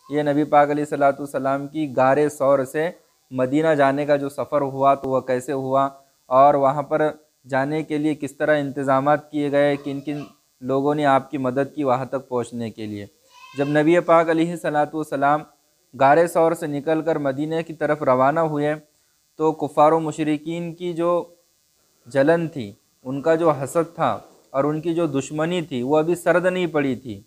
یہ نبی پاک علیہ الصلوۃ والسلام کی غار ثور سے مدینہ جانے کا جو سفر ہوا تو وہ کیسے ہوا، اور وہاں پر جانے کے لیے کس طرح انتظامات کیے گئے، کن کن لوگوں نے آپ کی مدد کی وہاں تک پہنچنے کے لیے۔ جب نبی پاک علیہ الصلوۃ والسلام غار ثور سے نکل کر مدینہ کی طرف روانہ ہوئے تو کفار و مشرکین کی جو جلن تھی، ان کا جو حسد تھا اور ان کی جو دشمنی تھی وہ ابھی سرد نہیں پڑی تھی۔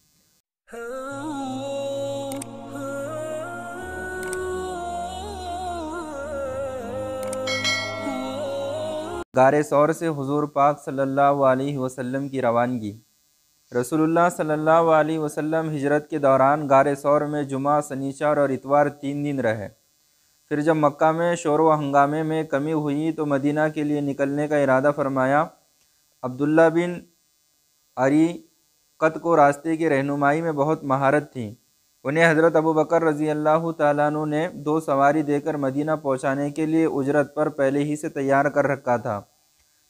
غار ثور سے حضور پاک صلی اللہ علیہ وسلم کی روانگی۔ رسول اللہ صلی اللہ علیہ وسلم ہجرت کے دوران غار ثور میں جمعہ، سنیچر اور اتوار 3 دن رہے۔ پھر جب مکہ میں شور و ہنگامے میں کمی ہوئی تو مدینہ کے لیے نکلنے کا ارادہ فرمایا۔ عبداللہ بن اریقط کو راستے کی رہنمائی میں بہت مہارت تھی۔ انہیں حضرت ابوبکر رضی اللہ تعالیٰ عنہ نے 2 سواری دے کر مدینہ پہنچانے کے لیے اجرت پر پہلے ہی سے تیار کر رکھا تھا۔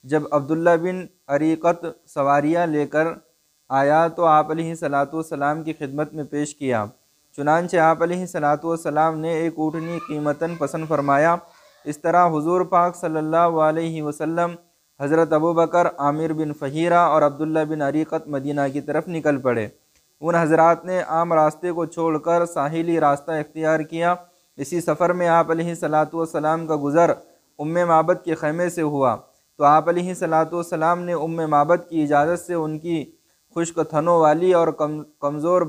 جب عبداللہ بن اریقط سواریاں لے کر آیا تو آپ علیہ الصلوۃ والسلام کی خدمت میں پیش کیا۔ چنانچہ آپ علیہ الصلوۃ والسلام نے ایک اونٹنی قیمتاً پسند فرمایا۔ اس طرح حضور پاک صلی اللہ علیہ وسلم، حضرت ابوبکر، عامر بن فہیرہ اور عبداللہ بن اریقط مدینہ کی طرف نکل پڑے۔ ان حضرات نے عام راستے کو چھوڑ کر ساحلی راستہ اختیار کیا۔ اسی سفر میں آپ علیہ الصلوۃ والسلام کا گزر معبد کے خیمے سے ہوا تو آپ علیہ الصلوۃ والسلام نے معبد کی اجازت سے ان کی خشک تھنوں والی اور کمزور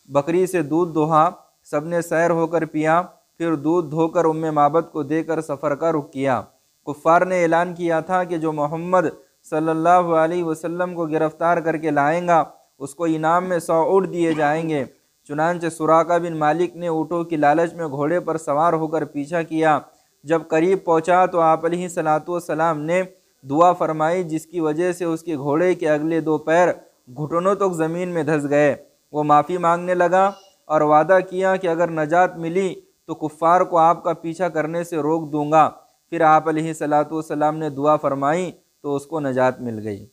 بکری سے دودھ دوہا۔ سب نے سیر ہو کر پیا، پھر دودھ دھو کر معبد کو دے کر سفر کا رخ کیا۔ کفار نے اعلان کیا تھا کہ جو محمد صلی اللہ علیہ وسلم کو گرفتار کر کے لائیں گا اس کو انعام میں 100 اونٹ دیے جائیں گے۔ چنانچہ سراقہ بن مالک نے اونٹوں کی لالچ میں گھوڑے پر سوار ہو کر پیچھا کیا۔ جب قریب پہنچا تو آپ علیہ الصلوۃ والسلام نے دعا فرمائی، جس کی وجہ سے اس کے گھوڑے کے اگلے 2 پیر گھٹنوں تک زمین میں دھس گئے۔ وہ معافی مانگنے لگا اور وعدہ کیا کہ اگر نجات ملی تو کفار کو آپ کا پیچھا کرنے سے روک دوں گا۔ پھر آپ علیہ الصلوۃ والسلام نے دعا فرمائی تو اس کو نجات مل گئی۔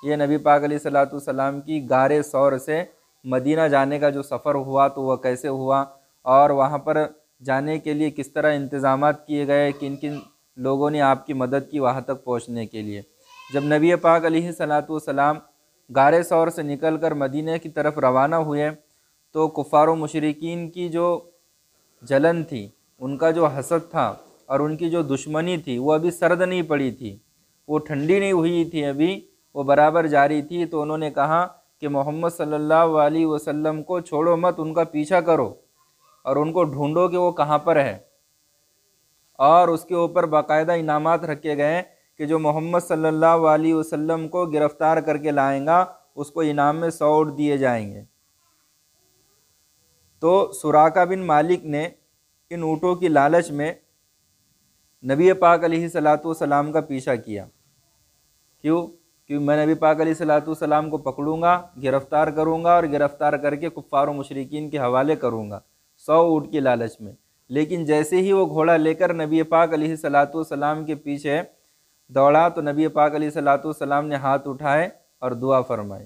یہ نبی پاک علیہ الصلوۃ والسلام کی غار ثور سے مدینہ جانے کا جو سفر ہوا تو وہ کیسے ہوا، اور وہاں پر جانے کے لیے کس طرح انتظامات کیے گئے، کن کن لوگوں نے آپ کی مدد کی وہاں تک پہنچنے کے لیے۔ جب نبی پاک علیہ الصلوۃ والسلام غار ثور سے نکل کر مدینہ کی طرف روانہ ہوئے تو کفار و مشرکین کی جو جلن تھی، ان کا جو حسد تھا اور ان کی جو دشمنی تھی وہ ابھی سرد نہیں پڑی تھی، وہ ٹھنڈی نہیں ہوئی تھی، ابھی وہ برابر جاری تھی۔ تو انہوں نے کہا کہ محمد صلی اللہ علیہ وسلم کو چھوڑو مت، ان کا پیچھا کرو اور ان کو ڈھونڈو کہ وہ کہاں پر ہے، اور اس کے اوپر باقاعدہ انعامات رکھے گئے کہ جو محمد صلی اللہ علیہ وسلم کو گرفتار کر کے لائیں گا اس کو انعام میں 100 اونٹ دیے جائیں گے۔ تو سراقہ بن مالک نے ان اونٹوں کی لالچ میں نبی پاک علیہ الصلوۃ والسلام کا پیچھا کیا۔ کیوں میں نبی پاک علیہ الصلوۃ والسلام کو پکڑوں گا، گرفتار کروں گا اور گرفتار کر کے کفار و مشرکین کے حوالے کروں گا 100 اونٹ کی لالچ میں۔ لیکن جیسے ہی وہ گھوڑا لے کر نبی پاک علیہ الصلوۃ والسلام کے پیچھے دوڑا تو نبی پاک علیہ الصلوۃ والسلام نے ہاتھ اٹھائے اور دعا فرمائی۔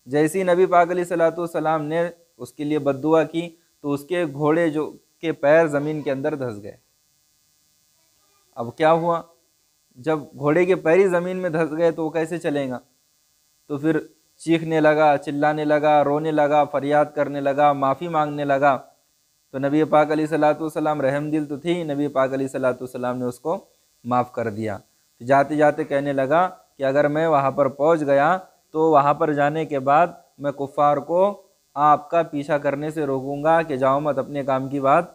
جیسے ہی نبی پاک علیہ الصلوۃ والسلام نے اس کے لیے بد دعا کی تو اس کے گھوڑے کے پیر زمین کے اندر دھس گئے۔ اب کیا ہوا؟ جب گھوڑے کے پیر زمین میں دھس گئے تو وہ کیسے چلیں گا؟ تو پھر چیخنے لگا، چلانے لگا، رونے لگا، فریاد کرنے لگا، معافی مانگنے لگا۔ تو نبی پاک علیہ الصلوۃ والسلام رحم دل تو تھی، نبی پاک علیہ الصلوۃ والسلام نے اس کو معاف کر دیا۔ جاتے جاتے کہنے لگا کہ اگر میں وہاں پر پہنچ گیا تو وہاں پر جانے کے بعد میں کفار کو آپ کا پیچھا کرنے سے روکوں گا کہ جاؤ مت، اپنے کام کی بات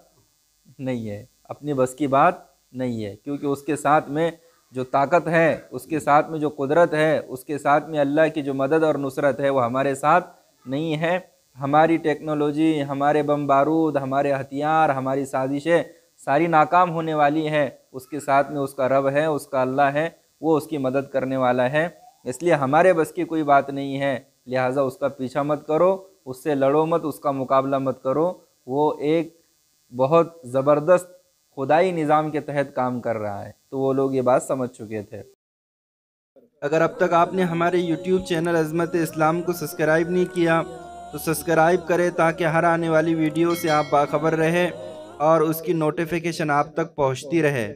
نہیں ہے، اپنی بس کی بات نہیں ہے، کیونکہ اس کے ساتھ میں جو طاقت ہے، اس کے ساتھ میں جو قدرت ہے، اس کے ساتھ میں اللہ کی جو مدد اور نصرت ہے وہ ہمارے ساتھ نہیں ہے۔ ہماری ٹیکنالوجی، ہمارے بم بارود، ہمارے ہتھیار، ہماری سازشیں ساری ناکام ہونے والی ہے، اس کے ساتھ میں اس کا رب ہے، اس کا اللہ ہے، وہ اس کی مدد کرنے والا ہے۔ اس لیے ہمارے بس کی کوئی بات نہیں ہے، لہٰذا اس کا پیچھا مت کرو، اس سے لڑو مت، اس کا مقابلہ مت کرو۔ وہ ایک بہت زبردست خدائی نظام کے تحت کام کر رہا ہے۔ تو وہ لوگ یہ بات سمجھ چکے تھے۔ اگر اب تک آپ نے ہمارے YouTube چینل عظمت اسلام کو سبسکرائب نہیں کیا تو سبسکرائب کریں تاکہ ہر آنے والی ویڈیو سے آپ باخبر رہیں اور اس کی نوٹیفیکیشن آپ تک پہنچتی رہے۔